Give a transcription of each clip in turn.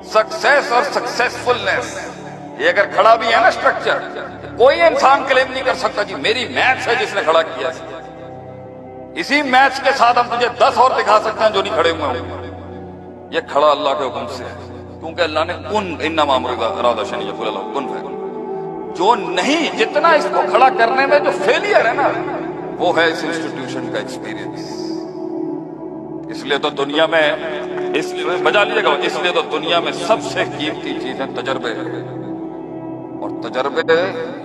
Success और सक्सेसफुलनेस, ये अगर खड़ा भी है ना स्ट्रक्चर, कोई इंसान क्लेम नहीं कर सकता जी मेरी मैथ्स है जिसने खड़ा किया है। इसी मैथ्स के साथ हम तुझे 10 और दिखा सकते हैं जो नहीं खड़े हुए होंगे। ये खड़ा अल्लाह के हुक्म से है, क्योंकि अल्लाह ने कुन इन्नमा अमरुहु शन यकुल लहु कुन फयकुन। जो नहीं, जितना इसको खड़ा करने में जो फेलियर है ना, वो है इस इंस्टीट्यूशन का एक्सपीरियंस। इसलिए तो दुनिया में, इसलिए बजा लीजिएगा, इसलिए तो दुनिया में सबसे कीमती चीजें तजर्बे हैं। और तजर्बे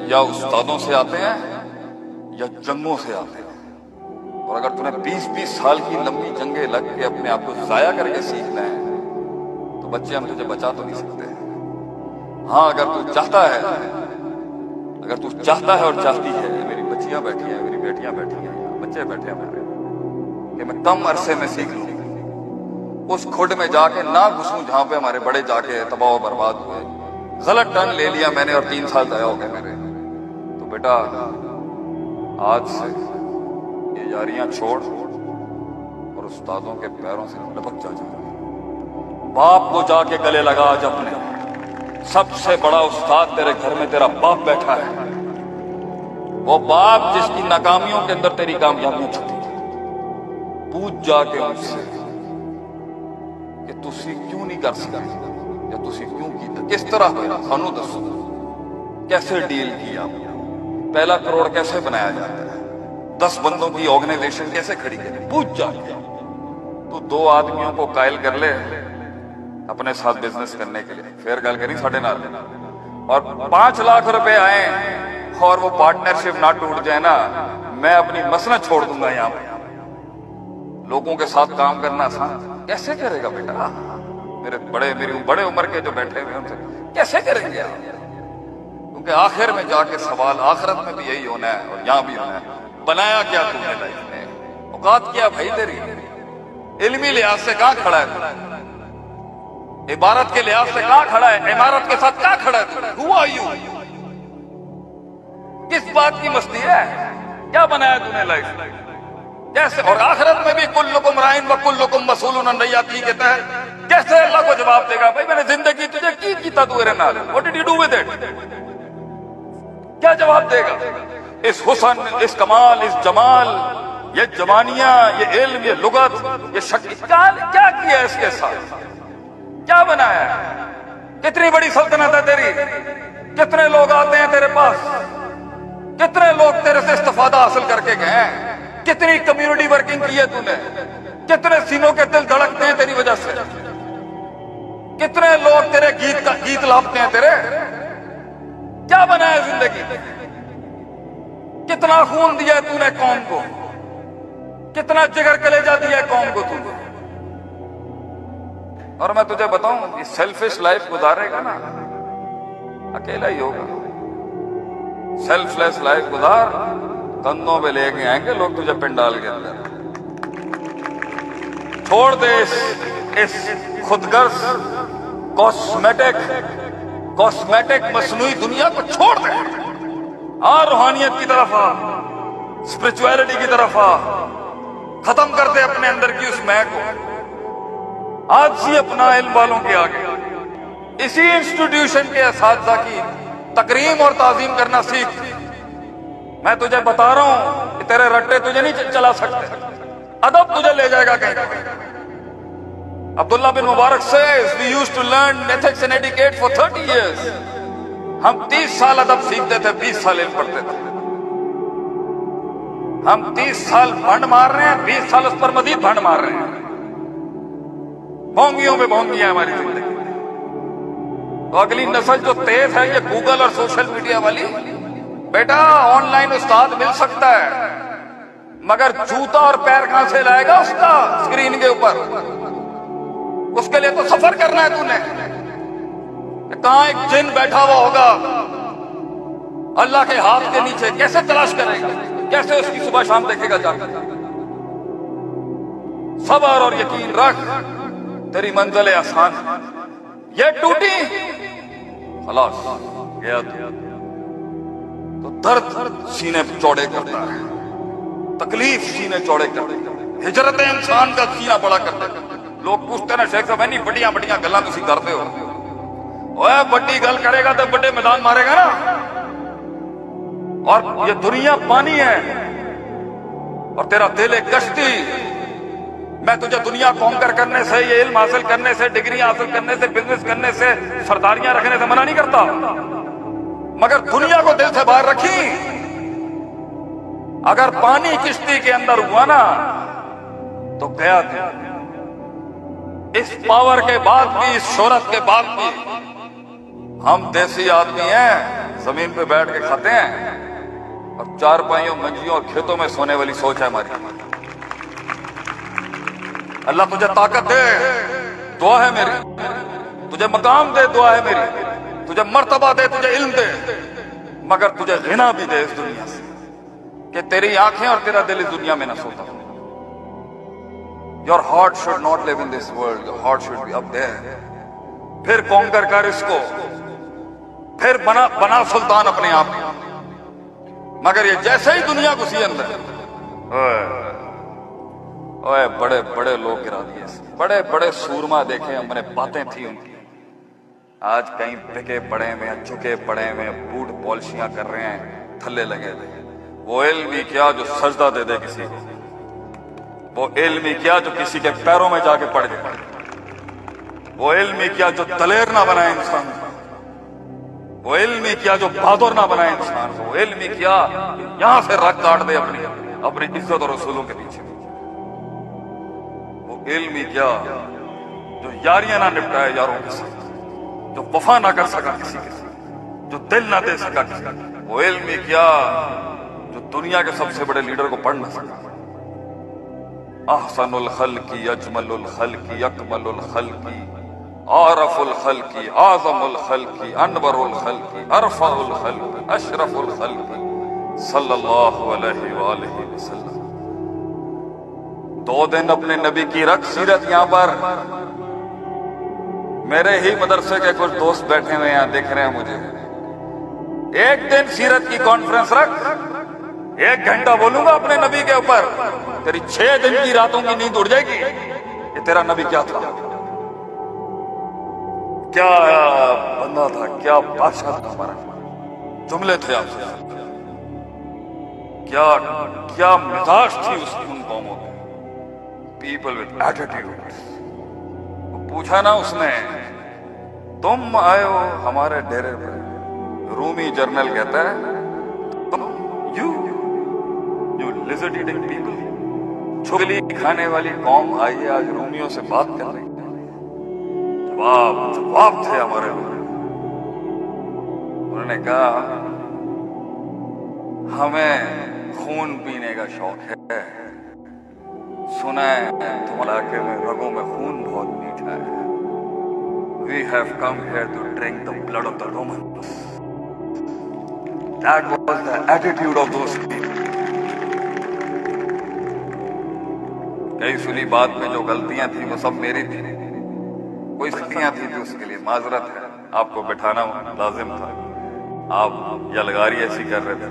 या उस्तादों से आते हैं या जंगों से आते हैं। और अगर तुम्हें 20-20 साल की लंबी जंगें लग के अपने आप को जाया करके सीखना है तो बच्चे हम तुझे बचा तो नहीं सकते। हाँ, अगर तू चाहता है, अगर तू चाहता है और चाहती है, मेरी बच्चियां बैठी हैं, मेरी बेटियां बैठी हैं, बच्चे बैठे हैं मेरे, कि मैं कम अरसे में सीख लूं, उस खुड में जाके ना घुसूं जहां पे हमारे बड़े जाके तबाह और बर्बाद हुए। गलत टर्न ले लिया मैंने और 3 साल जाया हो गए मेरे। तो बेटा आज से ये यारियां छोड़ और उस्तादों के पैरों से लपक जा। बाप को जाके गले लगा आज अपने। सबसे बड़ा उस्ताद तेरे घर में तेरा बाप बैठा है, वो बाप जिसकी नाकामियों के अंदर तेरी कामयाबियां छुपी। पूछ जाके उनसे कि तुसी क्यों नहीं कर सकते, या तुसी क्यों कीता, किस तरह होया, सानू दसो, कैसे डील किया, पहला करोड़ कैसे बनाया जाता है, 10 बंदों की ऑर्गेनाइजेशन कैसे खड़ी करें। पूछ जाके तू 2 आदमियों को कायल कर ले अपने साथ बिजनेस करने के लिए, फिर गल करी साढ़े नाल, और 5 लाख रुपए आए और वो पार्टनरशिप ना टूट जाए ना, मैं अपनी मसनद छोड़ दूंगा। यहाँ पे लोगों के साथ काम करना आसान कैसे करेगा बेटा? मेरी बड़े उम्र के जो बैठे हुए उनसे कैसे करेंगे आप? क्योंकि आखिर में जाके सवाल आखिरत में भी यही होना है और यहाँ भी होना है, बनाया क्या तुमने लाइफ में, औकात क्या भाई तेरी, इल्मी लिहाज से कहाँ खड़ा है, इबारत के लिहाज से कहाँ खड़ा है, इमारत के साथ कहाँ खड़ा है तू? Who are you? किस बात की मस्ती है? क्या बनाया तूने लाइफ कैसे? और आखिरत में भी कुल्लुकुम राइन व कुल्लुकुम मसूलुन अन रइयतिही के तहत कैसे अल्लाह को जवाब देगा? भाई मैंने जिंदगी तुझे की कीता तू मेरे नाल, what did you do with it? क्या जवाब देगा? इस हुस्न, इस कमाल, इस जमाल, ये जवानियां, ये इल्म, ये लुगत, ये शक्ल, क्या किया इसके साथ? क्या बनाया? कितनी बड़ी सल्तनत है तेरी, कितने लोग आते हैं तेरे पास, कितने लोग तेरे से इस्तिफादा हासिल करके गए हैं, कितनी कम्युनिटी वर्किंग की है तूने, कितने सीनों के दिल धड़कते हैं तेरी वजह से, कितने लोग तेरे गीत लापते हैं तेरे। क्या बनाया जिंदगी? कितना खून दिया है तूने कौम को, कितना जिगर कलेजा दिया है कौम को तूने। और मैं तुझे बताऊं, ये सेल्फिश लाइफ गुजारेगा ना, अकेला ही होगा। सेल्फलेस लाइफ गुजार, कंधों पे लेके आएंगे लोग तुझे पिंडाल के अंदर। छोड़ दे इस खुदगर्ज कॉस्मेटिक मसनूई दुनिया को छोड़ दे। हाँ, रूहानियत की तरफ आ, स्पिरिचुअलिटी की तरफ आ, खत्म कर दे अपने अंदर की उस मैं को। आज ही अपना इल्म वालों के आगे इसी इंस्टीट्यूशन के असातिज़ा की तकरीम और ताजीम करना सीख। मैं तुझे बता रहा हूं कि तेरे रट्टे तुझे नहीं चला सकते, अदब तुझे ले जाएगा कहीं। अब्दुल्ला बिन मुबारक says we used to learn ethics and etiquette for 30 years. हम 30 साल अदब सीखते थे, 20 साल इल्म पढ़ते थे। हम 30 साल भंड मार रहे हैं, 20 साल उस पर मजीद भंड मार रहे हैं। भोंगियों में भोंगियां हमारी जिंदगी। तो अगली नस्ल जो तेज है, ये गूगल और सोशल मीडिया वाली, बेटा ऑनलाइन उस्ताद मिल सकता है, मगर जूता और पैर कहां से लाएगा उसका स्क्रीन के ऊपर? उसके लिए तो सफर करना है तूने। कहां एक जिन बैठा हुआ होगा अल्लाह के हाथ के नीचे, कैसे तलाश करेगा? कैसे उसकी सुबह शाम देखेगा जाकर? सब्र और यकीन रख, तेरी मंजिल आसान है। ये टूटी खलास गया तो दर्द सीने चौड़े करता है, तकलीफ सीने चौड़े करता है, हिजरत इंसान का सीना बड़ा करता है। लोग पूछते ना शेख साहब नहीं बड़िया बड़िया गल्लां तुसीं करदे हो, ओए बड़ी गल करेगा तो बड़े मैदान मारेगा ना। और ये दुनिया पानी है और तेरा दिल एक कश्ती। मैं तुझे दुनिया कॉन्कर करने से, ये इल्म हासिल करने से, डिग्री हासिल करने से, बिजनेस करने से, सरदारियां रखने से मना नहीं करता, मगर दुनिया को दिल से बाहर रखी। अगर पानी किश्ती के अंदर हुआ ना तो गया था। इस पावर के बाद भी, इस शोहरत के बाद भी हम देसी आदमी हैं, जमीन पे बैठ के खाते हैं और चारपाइयों, मंजियों और खेतों में सोने वाली सोच है हमारी। अल्लाह तुझे ताकत दे, दुआ है मेरी। तुझे मकाम दे, दुआ है मेरी। तुझे मर्तबा दे, तुझे इल्म दे, मगर तुझे गिना भी दे इस दुनिया से, कि तेरी आंखें और तेरा दिल इस दुनिया में न सोता। Your heart should not live in this world. Your heart should be up there. फिर कॉन्कर कर इसको, फिर बना सुल्तान अपने आप। मगर ये जैसे ही दुनिया घुसी अंदर, ओए बड़े बड़े लोग गिरा दिए, बड़े बड़े सूरमा देखे हमने, बातें थी उनकी। आज कहीं बिके पड़े में, झुके पड़े में, बूट पॉलिशियां कर रहे हैं, थल्ले लगे थे। वो इल्म ही क्या जो सजदा दे दे किसी को, वो इल्म ही क्या जो किसी के पैरों में जाके पड़ जाए, वो इल्म ही क्या जो दलेर ना बनाए इंसान को, वो इल्म ही क्या जो बहादुर ना बनाए इंसान को, वो इल्म ही क्या यहां से रग काट दे अपनी इज्जत और रसूलों के पीछे, वो इल्म ही क्या जो यारियां ना निपटाए यारों के साथ, जो वफा ना कर सका किसी के साथ, जो दिल ना दे सका किसी का, वो इल्म ही क्या जो दुनिया के सबसे बड़े लीडर को पढ़ ना सका। अहसनुल खल्की, अजमलुल खल्की, अकमलुल खल्की, आरफुल खल्की, आजमुल खल्की, अनवरुल खल्की, अरफाउल खल्की, अशरफुल खल्की सल्लल्लाहु अलैहि वसल्लम। 2 दिन अपने नबी की रख सीरत। यहां पर मेरे ही मदरसे के कुछ दोस्त बैठे हुए यहां देख रहे हैं मुझे। एक दिन सीरत की कॉन्फ्रेंस रख, 1 घंटा बोलूंगा अपने नबी के ऊपर, तेरी 6 दिन की रातों की नींद उड़ जाएगी। ये तेरा नबी क्या था, क्या बंदा था, क्या बादशाह था हमारा। जुमले थे आपसे, क्या क्या मिजाज थी उसकी उन कौमों की। People with attitude. पूछा ना उसने, तुम आए हो हमारे डेरे पर, रूमी जर्नल कहता है, तुम यू लिजर्ड ईटिंग पीपल, छुगली खाने वाली कौम आई है आज रूमियों से बात कर रही है। जवाब थे हमारे लोग। उन्होंने कहा हमें खून पीने का शौक है, सुना है तुम्हारे इलाके में रगों में खून बहुत मीठा है। We have come here to drink the blood of the Romans. That was the attitude of those people. कई सुनी बात में जो गलतियां थी वो सब मेरी थी, कोई गलतियां थी तो उसके लिए माजरत है। आपको बैठाना लाजिम था, आप यलगारी ऐसी कर रहे थे।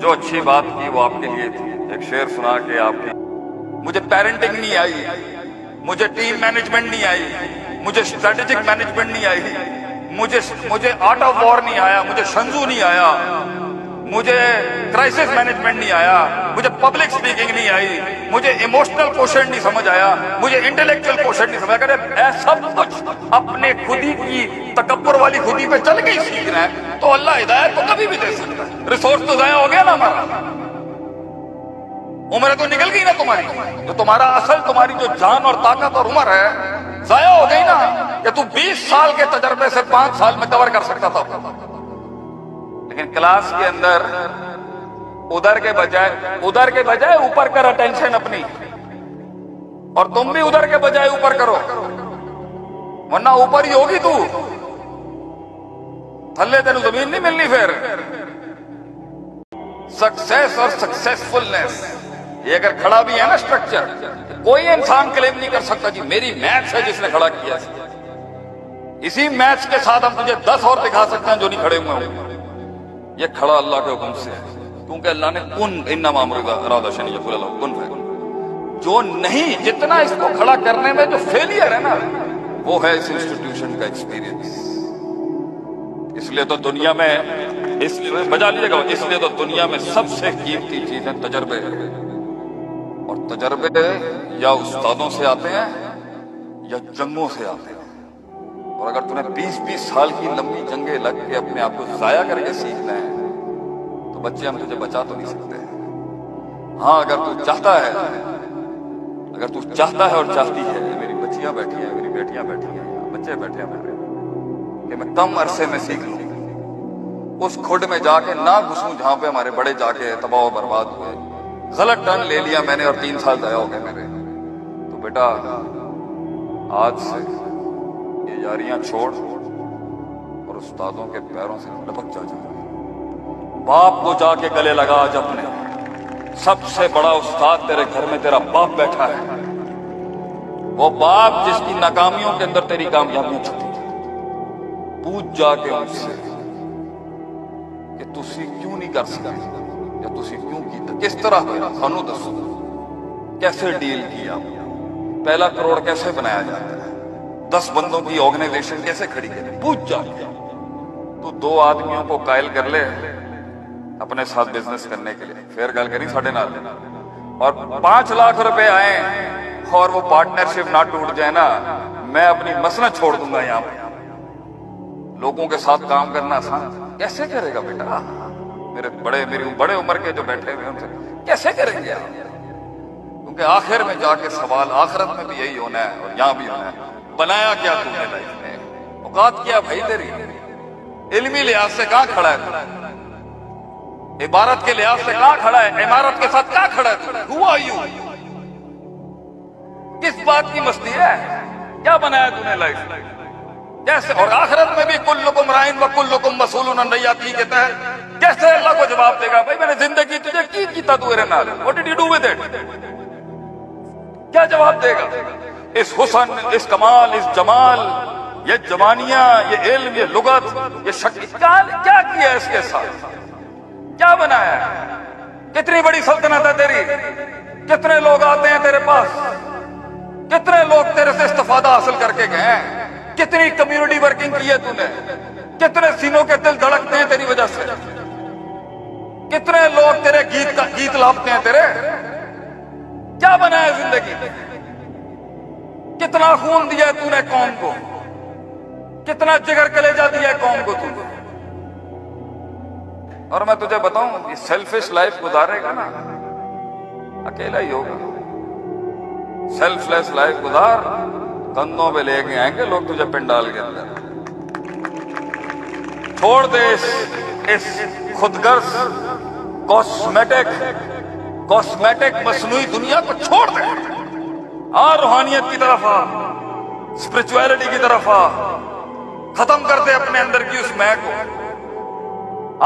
जो अच्छी बात की वो आपके लिए थी। एक शेर सुना के आपकी, मुझे पेरेंटिंग नहीं आई, मुझे टीम मैनेजमेंट नहीं आई, मुझे स्ट्रेटेजिक मैनेजमेंट नहीं आई, मुझे आर्ट ऑफ वॉर नहीं आया, मुझे शंजू नहीं आया, मुझे क्राइसिस मैनेजमेंट नहीं आया, मुझे पब्लिक स्पीकिंग नहीं आई, मुझे इमोशनल क्वेश्चन नहीं समझ आया, मुझे इंटेलेक्चुअल क्वेश्चन नहीं समझ आया। सब कुछ अपने खुदी की तकब्बुर वाली खुदी पे चल के ही सीख रहा है, तो अल्लाह हिदायत तो कभी भी दे सकता है। रिसोर्स तो जाया हो गया ना हमारा, उम्र तो निकल गई ना तुम्हारी, तो तुम्हारा असल, तुम्हारी जो जान और ताकत और उम्र है जाया हो गई ना, कि तू 20 साल के तजर्बे से 5 साल में कवर कर सकता था। लेकिन क्लास के अंदर उधर के बजाय ऊपर कर अटेंशन अपनी, और तुम भी उधर के बजाय ऊपर करो, वरना ऊपर ही होगी तू, थल्ले तेन जमीन नहीं मिलनी। फिर सक्सेस और सक्सेसफुलनेस ये अगर खड़ा भी है ना स्ट्रक्चर, कोई इंसान क्लेम नहीं कर सकता जी मेरी मैथ्स है जिसने खड़ा किया। इसी मैथ्स के साथ हम तुझे 10 और दिखा सकते हैं जो नहीं खड़े हुए होंगे। ये खड़ा अल्लाह के हुक्म से है, क्योंकि अल्लाह ने कुन इन्नमा अमरुहु शैअन यकुल लहु कुन फयकुन। जो नहीं, जितना इसको खड़ा करने में जो फेलियर है ना, وہ ہے اس انسٹیٹیوشن کا ایکسپیرئنس. اس لیے تو دنیا میں بجا لیجیے گا، اس لیے تو دنیا میں سب سے قیمتی چیزیں تجربے ہیں. اور تجربے یا استادوں سے آتے ہیں یا جنگوں سے آتے ہیں. اور اگر تمہیں 20-20 سال کی لمبی جنگیں لگ کے اپنے آپ کو ضائع کر کے سیکھنا ہے تو بچے ہم تجھے بچا تو نہیں سکتے. ہاں اگر تو چاہتا ہے اور چاہتی ہے، میری بچیاں بیٹھی ہیں، میری بیٹیاں بیٹھی ہیں، بچے بیٹھے ہیں میرے، کہ میں کم عرصے میں سیکھ لوں، اس کھڈ میں جا کے نہ گھسوں جہاں پہ ہمارے بڑے جا کے تباہ و برباد ہوئے. غلط ٹرن لے لیا میں نے اور 3 سال ضائع ہو گئے میرے. تو بیٹا آج سے یہ یاریاں چھوڑ اور استادوں کے پیروں سے لپک جا. باپ کو جا کے گلے لگا. آج اپنے سب سے بڑا استاد تیرے گھر میں تیرا باپ بیٹھا ہے، وہ باپ جس کی ناکامیوں کے اندر تیری کامیابیاں چھپی. پوچھ جا کے ان سے کہ تسی کیوں نہیں کر سکتے، یا تسی کیوں کیتا، کس طرح ہوا، سانو دسو کیسے ڈیل کیا، پہلا کروڑ کیسے بنایا جاتا ہے، 10 بندوں کی آرگنائزیشن کیسے کھڑی کرے. پوچھ جا کے. تو 2 آدمیوں کو قائل کر لے اپنے ساتھ بزنس کرنے کے لیے، پھر گل کری ساڑھے نال، اور 5 لاکھ روپے آئے اور وہ پارٹنرشپ نہ ٹوٹ جائے نا، میں اپنی مسند چھوڑ دوں گا. یہاں پہ لوگوں کے ساتھ کام کرنا آسان کیسے کرے گا بیٹا؟ میری بڑے عمر کے جو بیٹھے ہوئے ان سے کیسے کریں گے آپ؟ کیونکہ آخر میں جا کے سوال آخرت میں بھی یہی ہونا ہے اور یہاں بھی ہونا ہے. بنایا کیا تم نے لائف میں؟ اوقات کیا بھائی تیری؟ علمی لحاظ سے کہاں کھڑا ہے؟ عبارت کے لحاظ سے کہاں کھڑا ہے؟ عمارت کے ساتھ کہاں کھڑا ہے؟ Who are you؟ کس بات کی مستی ہے؟ کیا بنایا تم نے لائف کیسے؟ اور آخرت میں بھی کلکم رائن و کلکم مسئول عن رعیتہ کے تحت کیسے اللہ کو جواب دے گا؟ بھائی میں نے زندگی تجھے کی کیتا تو میرے نال، what did you do with it؟ کیا جواب دے گا؟ اس حسن، اس کمال، اس جمال، یہ جوانیاں، یہ علم، یہ لغت، یہ شکل، کیا کیا اس کے ساتھ؟ کیا بنایا ہے؟ کتنی بڑی سلطنت ہے تیری؟ کتنے لوگ آتے ہیں تیرے پاس؟ کتنے لوگ تیرے سے استفادہ حاصل کر کے گئے ہیں؟ کتنی کمیونٹی ورکنگ کی ہے تو نے؟ کتنے سینوں کے دل دھڑکتے ہیں تیری وجہ سے؟ کتنے لوگ تیرے گیت لاپتے ہیں تیرے؟ کیا بنایا زندگی؟ کتنا خون دیا ہے تو نے قوم کو؟ کتنا جگر کلیجہ دیا ہے قوم کو تو نے؟ اور میں تجھے بتاؤں یہ سیلفش لائف گزارے گا نا اکیلا ہی ہوگا. سیلف لیس لائف گزار، کندھوں پہ لے کے آئیں گے لوگ تجھے پنڈال کے اندر. چھوڑ دے اس خودغرض کاسمیٹک مصنوعی دنیا کو چھوڑ دے. روحانیت کی طرف آ، اسپرچویلٹی کی طرف آ. ختم کر دے اپنے اندر کی اس میں کو.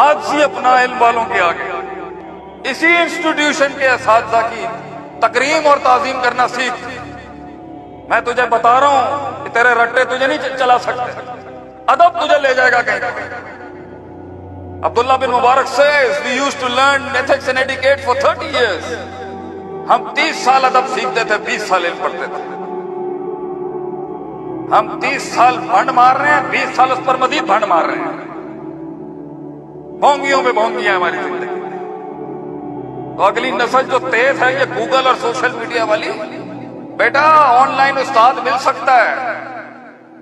آج ہی اپنا علم والوں کے آگے اسی انسٹیٹیوشن کے اساتذہ کی تکریم اور تعظیم کرنا سیکھ. میں تجھے بتا رہا ہوں کہ تیرے رٹے تجھے نہیں چلا سکتے، ادب تجھے لے جائے گا کہیں. عبداللہ بن مبارک says we used to learn ethics and etiquette for 30 years. ہم 30 سال ادب سیکھتے تھے، 20 سال علم پڑھتے تھے. ہم 30 سال بھنڈ مار رہے ہیں، 20 سال اس پر مزید بھنڈ مار رہے ہیں. بھونگیوں میں بھونگیاں ہماری زندگی. تو اگلی نسل جو تیز ہے یہ گوگل اور سوشل میڈیا والی، بیٹا آن لائن استاد مل سکتا ہے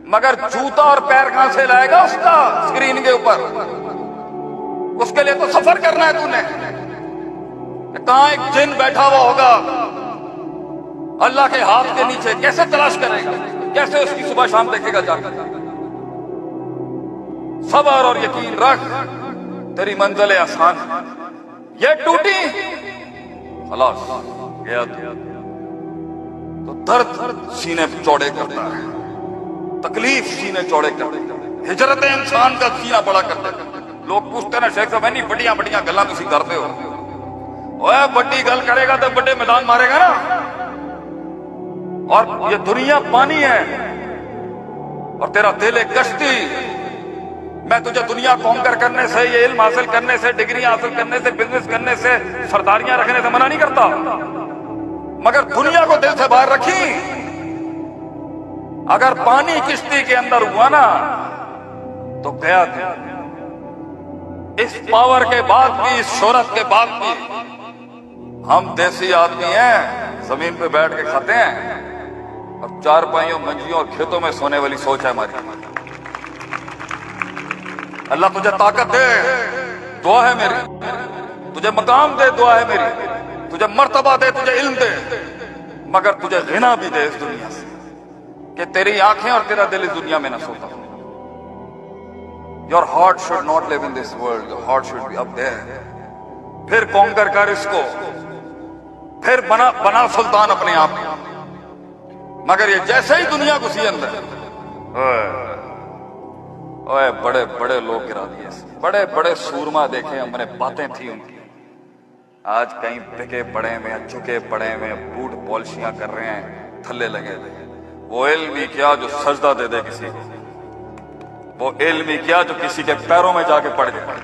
مگر جوتا اور پیر کہاں سے لائے گا اس کا اسکرین کے اوپر؟ اس کے لیے تو سفر کرنا ہے تو نے. کہاں ایک جن بیٹھا ہوا ہوگا اللہ کے ہاتھ کے نیچے، کیسے تلاش کرے گا؟ کیسے اس کی صبح شام دیکھے گا جا کر؟ صبر اور یقین رکھ، تیری منزل آسان ہے. یہ ٹوٹی خلاص گیا تو درد سینے چوڑے کرتا ہے، تکلیف سینے چوڑے کرتا ہے، ہجرت انسان کا سینہ بڑا کرتا ہے. لوگ پوچھتے ہیں نا شیخ صاحب نہیں بڑیاں گلاں تسی کرتے ہو؟ اوے بڑی گل کرے گا تو بڑے میدان مارے گا نا. اور یہ دنیا پانی ہے اور تیرا دل ایک کشتی. میں تجھے دنیا کو کنکر کرنے سے، یہ علم حاصل کرنے سے، ڈگری حاصل کرنے سے، بزنس کرنے سے، سرداریاں رکھنے سے منع نہیں کرتا، مگر دنیا کو دل سے باہر رکھی. अगर पानी किश्ती के अंदर हुआ ना तो गया था। इस पावर के बाद भी, इस शोहरत के बाद भी हम देसी आदमी हैं, जमीन पे बैठ के खाते हैं और चारपाइयों, मंजियों और खेतों में सोने वाली सोच है हमारी। अल्लाह तुझे ताकत दे, दुआ है मेरी। तुझे मकाम दे, दुआ है मेरी। तुझे मर्तबा दे, तुझे इल्म दे, मगर तुझे गिना भी दे इस दुनिया से, कि तेरी आंखें और तेरा दिल इस दुनिया में न सोता हो। Your heart should not live in this world. Your heart should be up there. फिर कॉन्कर कर इसको, फिर बना सुल्तान अपने आप में। मगर ये जैसे ही दुनिया घुसी अंदर, ओए बड़े बड़े लोग गिरा दिए, बड़े बड़े सूरमा देखे हमने, बातें थी उनकी। आज कहीं बिके पड़े में, झुके पड़े में, बूट पॉलिशियां कर रहे हैं, थल्ले लगे थे। वो इल्म क्या जो सजदा दे दे किसी को, वो इल्म क्या जो किसी के पैरों में जाके पड़ जाए,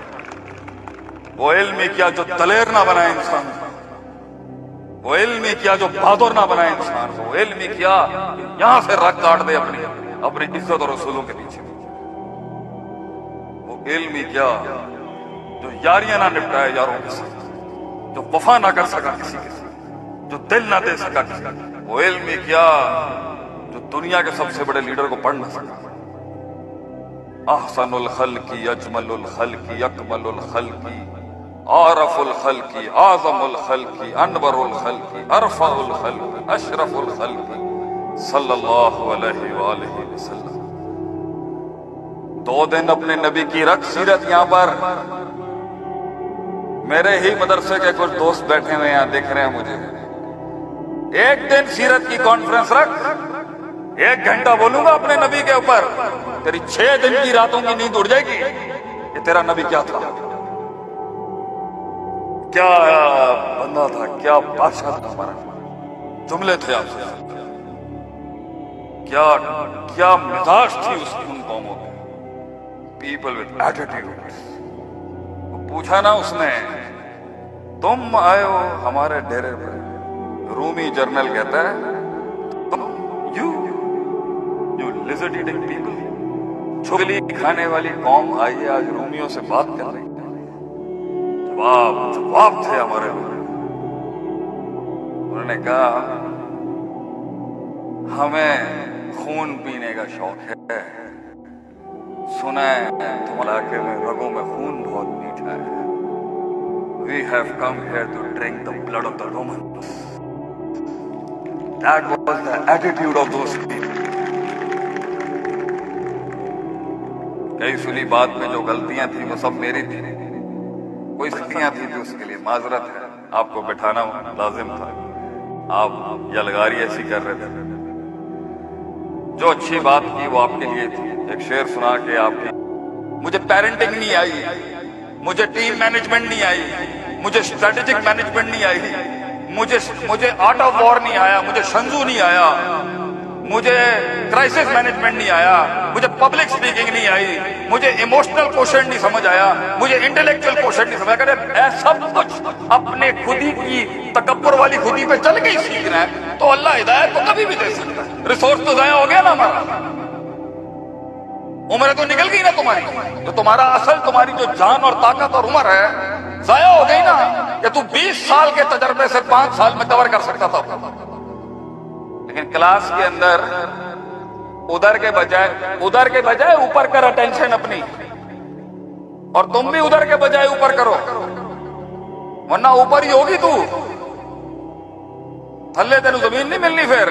वो इल्म क्या जो दलेर ना बनाए इंसान को, वो इल्म क्या जो बहादुर ना बनाए इंसान को, वो इल्म क्या यहां से रग काट दे अपनी इज्जत और रसूलों के पीछे, वो इल्म क्या जो यारियां ना निपटाए यारों के साथ, जो वफा ना कर सका किसी के साथ, जो दिल ना दे सका किसी का, वो इल्म क्या जो दुनिया के सबसे बड़े लीडर को पढ़ ना सका। अहसनुल खल्की, अजमलुल खल्की, अकमलुल खल्की, आरफुल खल्की, आजमुल खल्की, अनवरुल खल्की, अरफाउल खल्की, अशरफुल खल्की सल्लल्लाहु अलैहि वसल्लम। 2 दिन अपने नबी की रख सीरत। यहां पर मेरे ही मदरसे के कुछ दोस्त बैठे हुए यहां दिख रहे हैं मुझे। एक दिन सीरत की कॉन्फ्रेंस रख, 1 घंटा बोलूंगा अपने नबी के ऊपर, तेरी 6 दिन की रातों की नींद उड़ जाएगी कि तेरा नबी क्या था, क्या बंदा था, क्या बादशाह था हमारा। जुमले थे आपसे, क्या क्या मिजाज थी उसकी उन कौमों की। People with attitude. पूछा ना उसने, तुम आए हो हमारे डेरे पर, रूमी जर्नल कहता है, तुम यू लिजर्ड ईटिंग पीपल, छुगली खाने वाली कौम आई है आज रूमियों से बात कर रही है। जवाब थे हमारे लोग। उन्होंने कहा हमें खून पीने का शौक है, सुना है तुम्हारे इलाके में रगों में खून बहुत मीठा है। We have come here to drink the blood of the Romans. That was the attitude of those people. कई सुनी बात में जो गलतियां थी वो सब मेरी थी, कोई गलतियां थी तो उसके लिए माजरत है। आपको बैठाना लाजिम था, आप यलगारी ऐसी कर रहे थे। जो अच्छी बात की वो आपके लिए थी। एक शेर सुना के आपकी, मुझे पेरेंटिंग नहीं आई, मुझे टीम मैनेजमेंट नहीं आई, मुझे स्ट्रेटेजिक मैनेजमेंट नहीं आई, मुझे आर्ट ऑफ वॉर नहीं आया, मुझे शंजू नहीं आया, मुझे क्राइसिस मैनेजमेंट नहीं आया, मुझे पब्लिक स्पीकिंग नहीं आई, मुझे इमोशनल क्वेश्चन नहीं समझ आया, मुझे इंटेलेक्चुअल क्वेश्चन नहीं समझ आया। सब कुछ अपने खुदी की तकब्बुर वाली खुदी पे चल के ही सीखना है तो अल्लाह हिदायत तो कभी भी दे सकता है। रिसोर्स तो जाया हो गया ना हमारा, उम्र तो निकल गई ना तुम्हारी, तो तुम्हारा असल, तुम्हारी जो जान और ताकत और उम्र है जाया हो गई ना, कि तू 20 साल के तजर्बे से 5 साल में कवर कर सकता था। लेकिन क्लास के अंदर उधर के बजाय ऊपर कर अटेंशन अपनी, और तुम भी उधर के बजाय ऊपर करो, वरना ऊपर ही होगी तू, थल्ले तेन जमीन नहीं मिलनी फिर।